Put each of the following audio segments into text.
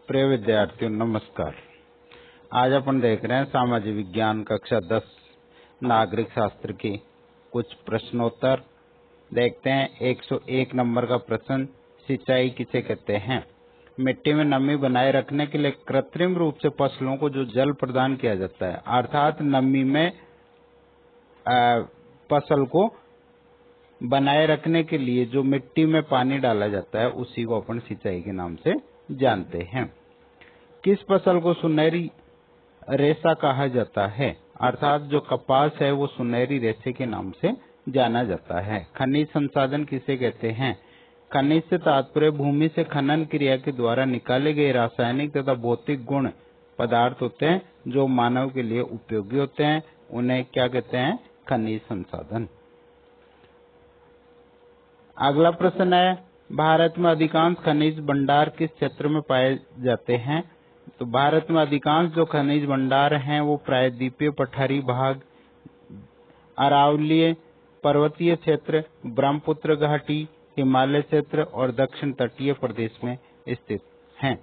प्रिय विद्यार्थियों नमस्कार। आज अपन देख रहे हैं सामाजिक विज्ञान कक्षा 10 नागरिक शास्त्र की कुछ प्रश्नोत्तर। देखते हैं 101 नंबर का प्रश्न, सिंचाई किसे कहते हैं। मिट्टी में नमी बनाए रखने के लिए कृत्रिम रूप से फसलों को जो जल प्रदान किया जाता है, अर्थात नमी में फसल को बनाए रखने के लिए जो मिट्टी में पानी डाला जाता है, उसी को अपन सिंचाई के नाम से जानते हैं। किस फसल को सुनहरी रेशा कहा जाता है, अर्थात जो कपास है वो सुनहरी रेशे के नाम से जाना जाता है। खनिज संसाधन किसे कहते हैं। खनिज से तात्पर्य भूमि से खनन क्रिया के द्वारा निकाले गए रासायनिक तथा भौतिक गुण पदार्थ होते हैं जो मानव के लिए उपयोगी होते हैं, उन्हें क्या कहते हैं, खनिज संसाधन। अगला प्रश्न है, भारत में अधिकांश खनिज भंडार किस क्षेत्र में पाए जाते हैं। तो भारत में अधिकांश जो खनिज भंडार हैं वो प्रायद्वीपीय पठारी भाग, अरावलीय पर्वतीय क्षेत्र, ब्रह्मपुत्र घाटी, हिमालय क्षेत्र और दक्षिण तटीय प्रदेश में स्थित हैं।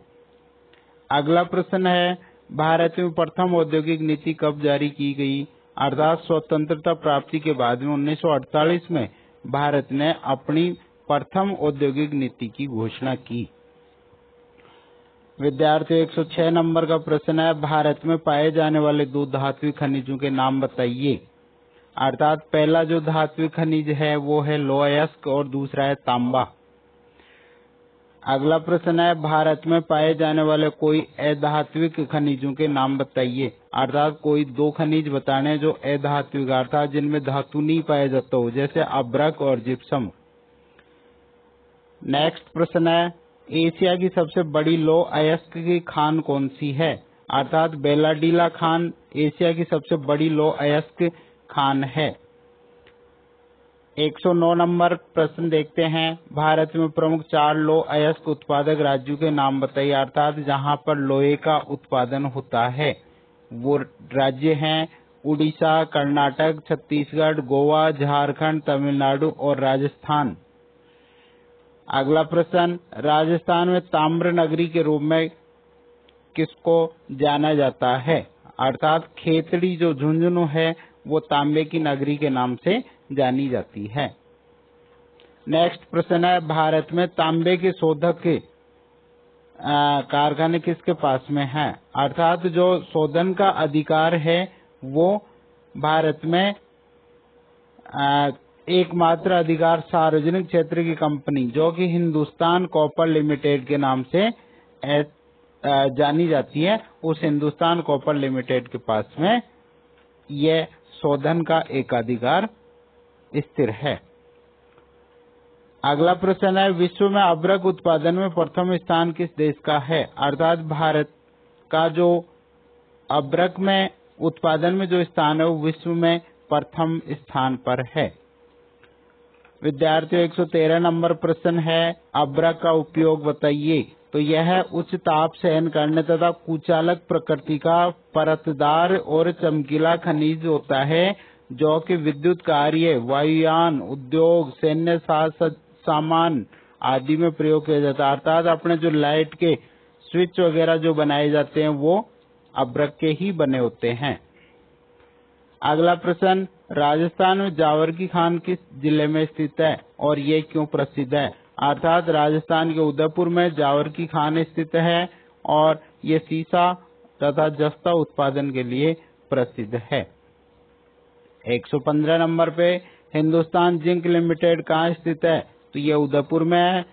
अगला प्रश्न है, भारत में प्रथम औद्योगिक नीति कब जारी की गई, अर्थात स्वतंत्रता प्राप्ति के बाद में 1948 में भारत ने अपनी प्रथम औद्योगिक नीति की घोषणा की। विद्यार्थियों 106 नंबर का प्रश्न है, भारत में पाए जाने वाले दो धात्विक खनिजों के नाम बताइए। अर्थात पहला जो धात्विक खनिज है वो है लौह अयस्क और दूसरा है तांबा। अगला प्रश्न है, भारत में पाए जाने वाले कोई अधात्विक खनिजों के नाम बताइए। अर्थात कोई दो खनिज बताने जो अधात्विक अर्थात जिनमें धातु नहीं पाया जाता हो, जैसे अभ्रक और जिप्सम। नेक्स्ट प्रश्न है, एशिया की सबसे बड़ी लौह अयस्क की खान कौन सी है। अर्थात बेलाडीला खान एशिया की सबसे बड़ी लौह अयस्क खान है। 109 नंबर प्रश्न देखते हैं, भारत में प्रमुख 4 लौह अयस्क उत्पादक राज्यों के नाम बताइए। अर्थात जहां पर लोहे का उत्पादन होता है वो राज्य हैं उड़ीसा, कर्नाटक, छत्तीसगढ़, गोवा, झारखंड, तमिलनाडु और राजस्थान। अगला प्रश्न, राजस्थान में ताम्र नगरी के रूप में किसको जाना जाता है। अर्थात खेतड़ी जो झुंझुनू है वो तांबे की नगरी के नाम से जानी जाती है। नेक्स्ट प्रश्न है, भारत में तांबे के शोधक कारखाने किसके पास में है। अर्थात जो शोधन का अधिकार है वो भारत में एकमात्र अधिकार सार्वजनिक क्षेत्र की कंपनी जो कि हिंदुस्तान कॉपर लिमिटेड के नाम से जानी जाती है, उस हिंदुस्तान कॉपर लिमिटेड के पास में यह शोधन का एकाधिकार स्थिर है। अगला प्रश्न है, विश्व में अभ्रक उत्पादन में प्रथम स्थान किस देश का है। अर्थात भारत का जो अभ्रक में उत्पादन में जो स्थान है वो विश्व में प्रथम स्थान पर है। विद्यार्थियों 113 नंबर प्रश्न है, अभ्रक का उपयोग बताइए। तो यह उच्च ताप सहन करने तथा कुचालक प्रकृति का परतदार और चमकीला खनिज होता है जो कि विद्युत कार्य, वायुयान, उद्योग, सैन्य सामान आदि में प्रयोग किया जाता है। अर्थात अपने जो लाइट के स्विच वगैरह जो बनाए जाते हैं वो अभ्रक के ही बने होते हैं। अगला प्रश्न, राजस्थान में जावर की खान किस जिले में स्थित है और ये क्यों प्रसिद्ध है। अर्थात राजस्थान के उदयपुर में जावर की खान स्थित है और ये सीसा तथा जस्ता उत्पादन के लिए प्रसिद्ध है। 115 नंबर पे, हिंदुस्तान जिंक लिमिटेड कहाँ स्थित है। तो ये उदयपुर में है।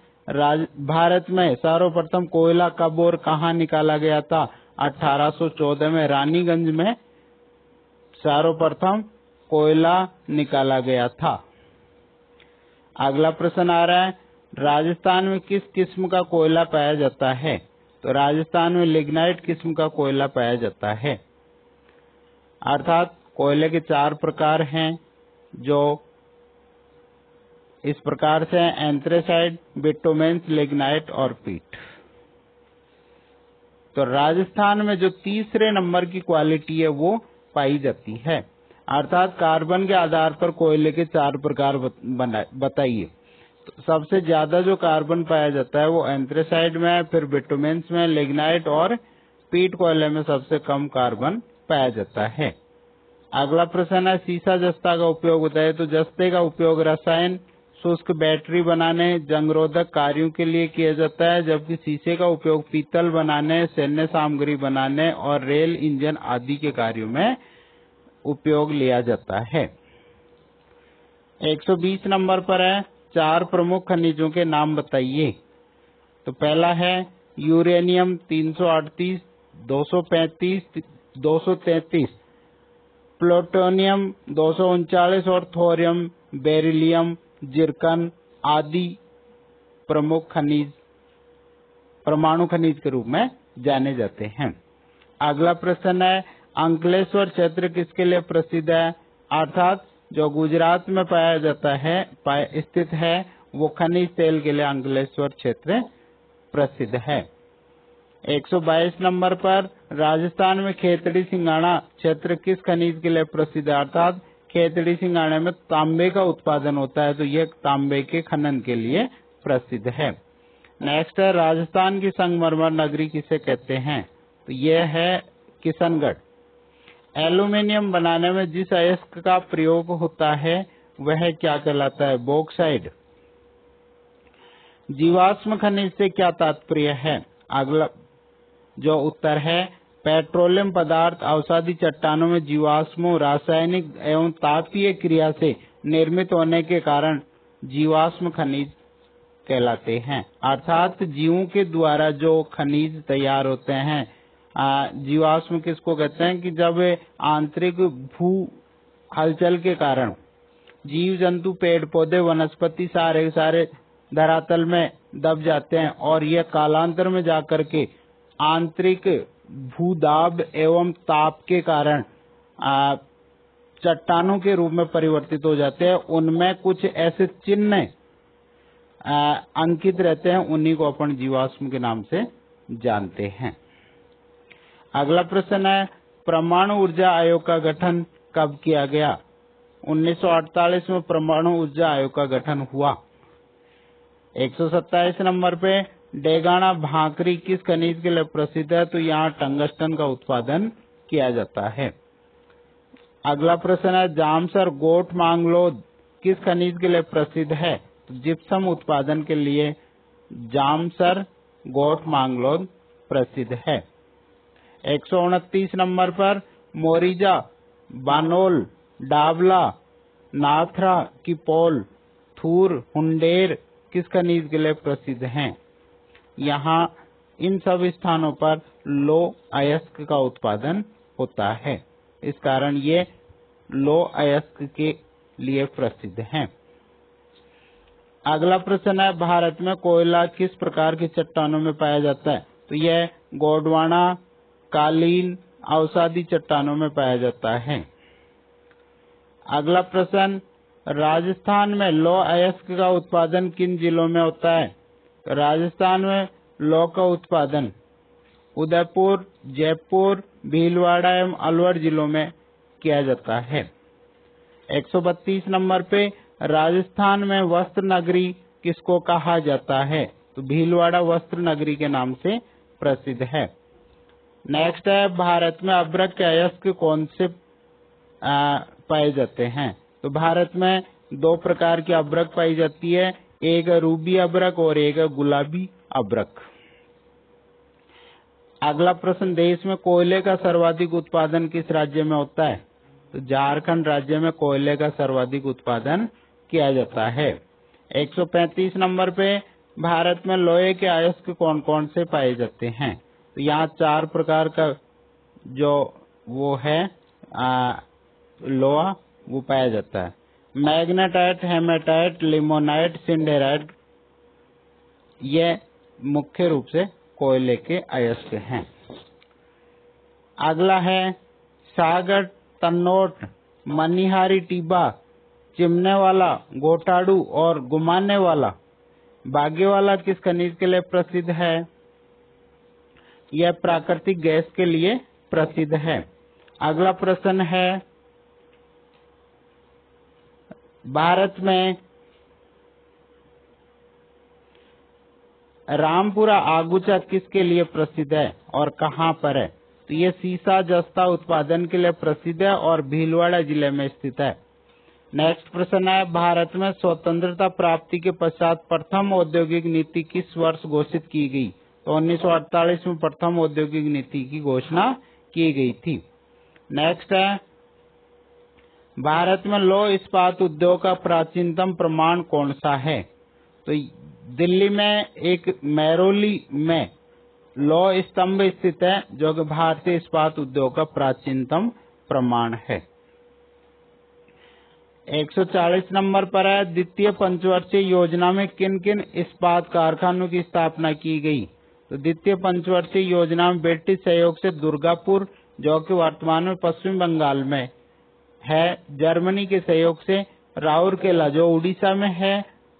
भारत में सर्वप्रथम कोयला कब और कहाँ निकाला गया था। 1814 में रानीगंज में सर्वप्रथम कोयला निकाला गया था। अगला प्रश्न आ रहा है, राजस्थान में किस किस्म का कोयला पाया जाता है। तो राजस्थान में लिग्नाइट किस्म का कोयला पाया जाता है। अर्थात कोयले के 4 प्रकार हैं जो इस प्रकार से हैं, एंथ्रेसाइट, बिटुमेन्स, लिग्नाइट और पीट। तो राजस्थान में जो तीसरे नंबर की क्वालिटी है वो पाई जाती है। अर्थात कार्बन के आधार पर कोयले के 4 प्रकार बताइए। तो सबसे ज्यादा जो कार्बन पाया जाता है वो एंथ्रेसाइड में है, फिर बिटुमेंस में, लिग्नाइट और पीट कोयले में सबसे कम कार्बन पाया जाता है। अगला प्रश्न है सीसा जस्ता का उपयोग होता है। तो जस्ते का उपयोग रसायन, शुष्क बैटरी बनाने, जंगरोधक कार्यों के लिए किया जाता है, जबकि शीशे का उपयोग पीतल बनाने, सैन्य सामग्री बनाने और रेल इंजन आदि के कार्यों में उपयोग लिया जाता है। 120 नंबर पर है 4 प्रमुख खनिजों के नाम बताइए। तो पहला है यूरेनियम 338, 235, 233, प्लूटोनियम 239 और थोरियम, बेरिलियम, जिरकन आदि प्रमुख खनिज परमाणु खनिज के रूप में जाने जाते हैं। अगला प्रश्न है अंकलेश्वर क्षेत्र किसके लिए प्रसिद्ध है? अर्थात जो गुजरात में पाया जाता है स्थित है वो खनिज तेल के लिए अंकलेश्वर क्षेत्र प्रसिद्ध है। 122 नंबर पर राजस्थान में खेतड़ी सिंगाना क्षेत्र किस खनिज के लिए प्रसिद्ध है? अर्थात खेतड़ी सिंगाना में तांबे का उत्पादन होता है, तो यह तांबे के खनन के लिए प्रसिद्ध है। नेक्स्ट है राजस्थान की संगमरमर नगरी किसे कहते हैं? तो यह है किशनगढ़। एल्यूमीनियम बनाने में जिस अयस्क का प्रयोग होता है वह क्या कहलाता है? बॉक्साइट। जीवाश्म खनिज से क्या तात्पर्य है? अगला जो उत्तर है पेट्रोलियम पदार्थ औषधि चट्टानों में जीवाश्मों, रासायनिक एवं तापीय क्रिया से निर्मित होने के कारण जीवाश्म खनिज कहलाते हैं। अर्थात जीवों के द्वारा जो खनिज तैयार होते हैं, जीवाश्म किसको कहते हैं? कि जब आंतरिक भू हलचल के कारण जीव जंतु, पेड़ पौधे, वनस्पति सारे धरातल में दब जाते हैं और यह कालांतर में जाकर के आंतरिक भूदाब एवं ताप के कारण चट्टानों के रूप में परिवर्तित हो जाते हैं। उनमें कुछ ऐसे चिन्ह अंकित रहते हैं, उन्हीं को अपन जीवाश्म के नाम से जानते हैं। अगला प्रश्न है परमाणु ऊर्जा आयोग का गठन कब किया गया? 1948 में परमाणु ऊर्जा आयोग का गठन हुआ। 127 नंबर पे डेगाना भाकरी किस खनिज के लिए प्रसिद्ध है? तो यहाँ टंगस्टन का उत्पादन किया जाता है। अगला प्रश्न है जामसर गोट मांगलोद किस खनिज के लिए प्रसिद्ध है? तो जिप्सम उत्पादन के लिए जामसर गोट मांगलोद प्रसिद्ध है। 129 नंबर पर मोरिजा, बानोल, डावला, नाथरा की पोल, थूर, हुंडेर किस खनिज के लिए प्रसिद्ध हैं? यहाँ इन सब स्थानों पर लो अयस्क का उत्पादन होता है, इस कारण ये लो अयस्क के लिए प्रसिद्ध हैं। अगला प्रश्न है भारत में कोयला किस प्रकार की चट्टानों में पाया जाता है? तो यह गोंडवाना, कालीन, औषधि चट्टानों में पाया जाता है। अगला प्रश्न राजस्थान में लौह अयस्क का उत्पादन किन जिलों में होता है? राजस्थान में लौह का उत्पादन उदयपुर, जयपुर, भीलवाड़ा एवं अलवर जिलों में किया जाता है। 132 नंबर पे राजस्थान में वस्त्र नगरी किसको कहा जाता है? तो भीलवाड़ा वस्त्र नगरी के नाम से प्रसिद्ध है। नेक्स्ट है भारत में अभ्रक के अयस्क कौन से पाए जाते हैं? तो भारत में 2 प्रकार की अभ्रक पाई जाती है, एक रूबी अभ्रक और एक गुलाबी अभ्रक। अगला प्रश्न देश में कोयले का सर्वाधिक उत्पादन किस राज्य में होता है? तो झारखंड राज्य में कोयले का सर्वाधिक उत्पादन किया जाता है। 135 नंबर पे भारत में लोहे के अयस्क कौन कौन से पाए जाते हैं? तो यहाँ 4 प्रकार का जो वो है लोहा वो पाया जाता है। मैग्नेटाइट, हेमेटाइट, लिमोनाइट, सिंडेराइट ये मुख्य रूप से कोयले के अयस्क हैं। अगला है सागर, तन्नोट, मनिहारी टीबा, चिमने वाला, गोटाड़ू और गुमाने वाला बागेवाला किस खनिज के लिए प्रसिद्ध है? यह प्राकृतिक गैस के लिए प्रसिद्ध है। अगला प्रश्न है भारत में रामपुरा आगूचा किसके लिए प्रसिद्ध है और कहाँ पर है? तो ये सीसा जस्ता उत्पादन के लिए प्रसिद्ध है और भीलवाड़ा जिले में स्थित है। नेक्स्ट प्रश्न है, भारत में स्वतंत्रता प्राप्ति के पश्चात प्रथम औद्योगिक नीति किस वर्ष घोषित की गई? तो 1948 में प्रथम औद्योगिक नीति की घोषणा की गई थी। नेक्स्ट है, भारत में लौह इस्पात उद्योग का प्राचीनतम प्रमाण कौन सा है? तो दिल्ली में एक मेहरौली में लौह स्तंभ स्थित है जो कि भारतीय इस्पात उद्योग का प्राचीनतम प्रमाण है। 140 नंबर पर है, द्वितीय पंचवर्षीय योजना में किन किन इस्पात कारखानों की स्थापना की गई? तो द्वितीय पंचवर्षीय योजना में ब्रिटिश सहयोग से दुर्गापुर जो कि वर्तमान में पश्चिम बंगाल में है, जर्मनी के सहयोग से राउरकेला जो उड़ीसा में है,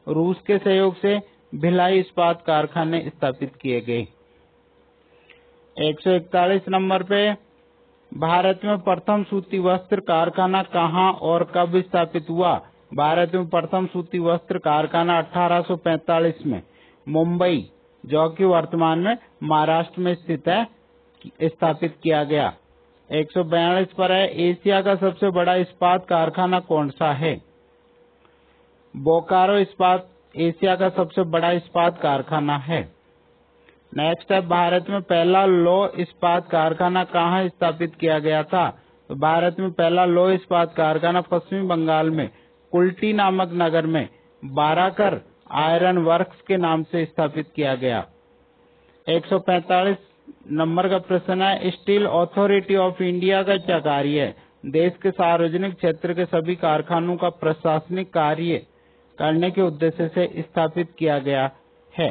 रूस के सहयोग से भिलाई इस्पात कारखाने स्थापित किए गए। 141 नंबर पे, भारत में प्रथम सूती वस्त्र कारखाना कहाँ और कब स्थापित हुआ? भारत में प्रथम सूती वस्त्र कारखाना 1845 में मुंबई जो कि वर्तमान में महाराष्ट्र में स्थित है स्थापित किया गया। 142 पर है, एशिया का सबसे बड़ा इस्पात कारखाना कौन सा है? बोकारो इस्पात एशिया का सबसे बड़ा इस्पात कारखाना है। नेक्स्ट है, भारत में पहला लौह इस्पात कारखाना कहाँ स्थापित किया गया था? तो भारत में पहला लौह इस्पात कारखाना पश्चिम बंगाल में कुल्टी नामक नगर में बाराकर आयरन वर्क्स के नाम से स्थापित किया गया। 145 नंबर का प्रश्न है, स्टील अथॉरिटी ऑफ इंडिया का क्या कार्य है? देश के सार्वजनिक क्षेत्र के सभी कारखानों का प्रशासनिक कार्य करने के उद्देश्य से स्थापित किया गया है।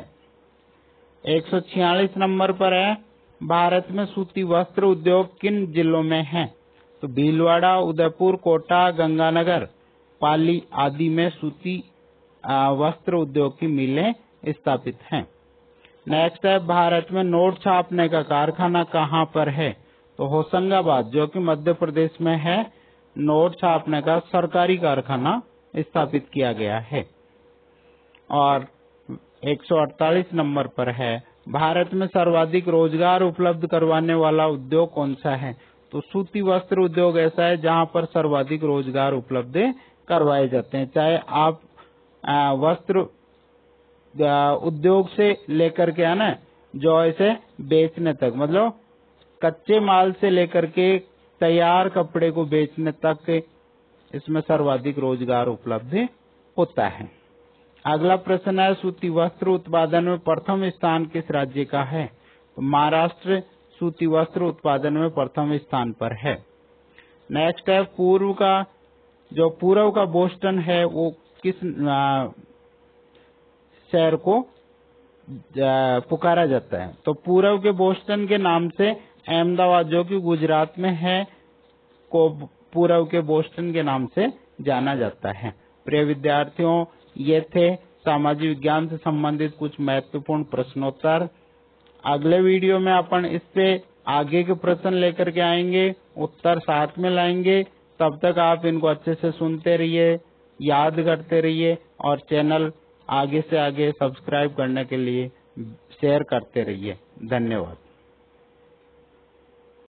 146 नंबर पर है, भारत में सूती वस्त्र उद्योग किन जिलों में है? तो भीलवाड़ा, उदयपुर, कोटा, गंगानगर, पाली आदि में सूती वस्त्र उद्योग की मिलें स्थापित हैं। नेक्स्ट है, भारत में नोट छापने का कारखाना कहाँ पर है? तो होशंगाबाद जो कि मध्य प्रदेश में है, नोट छापने का सरकारी कारखाना स्थापित किया गया है। और 148 नंबर पर है, भारत में सर्वाधिक रोजगार उपलब्ध करवाने वाला उद्योग कौन सा है? तो सूती वस्त्र उद्योग ऐसा है जहां पर सर्वाधिक रोजगार उपलब्ध करवाए जाते हैं, चाहे आप वस्त्र उद्योग से लेकर के है ना जो इसे बेचने तक, मतलब कच्चे माल से लेकर के तैयार कपड़े को बेचने तक इसमें सर्वाधिक रोजगार उपलब्ध होता है। अगला प्रश्न है, सूती वस्त्र उत्पादन में प्रथम स्थान किस राज्य का है? तो महाराष्ट्र सूती वस्त्र उत्पादन में प्रथम स्थान पर है। नेक्स्ट है, पूर्व का बोस्टन है वो किस शहर को पुकारा जाता है? तो पूर्व के बोस्टन के नाम से अहमदाबाद जो कि गुजरात में है को पूर्व के बोस्टन के नाम से जाना जाता है। प्रिय विद्यार्थियों, ये थे सामाजिक विज्ञान से संबंधित कुछ महत्वपूर्ण प्रश्नोत्तर। अगले वीडियो में अपन इससे आगे के प्रश्न लेकर के आएंगे, उत्तर साथ में लाएंगे। तब तक आप इनको अच्छे से सुनते रहिए, याद करते रहिए और चैनल आगे से आगे सब्सक्राइब करने के लिए शेयर करते रहिए। धन्यवाद।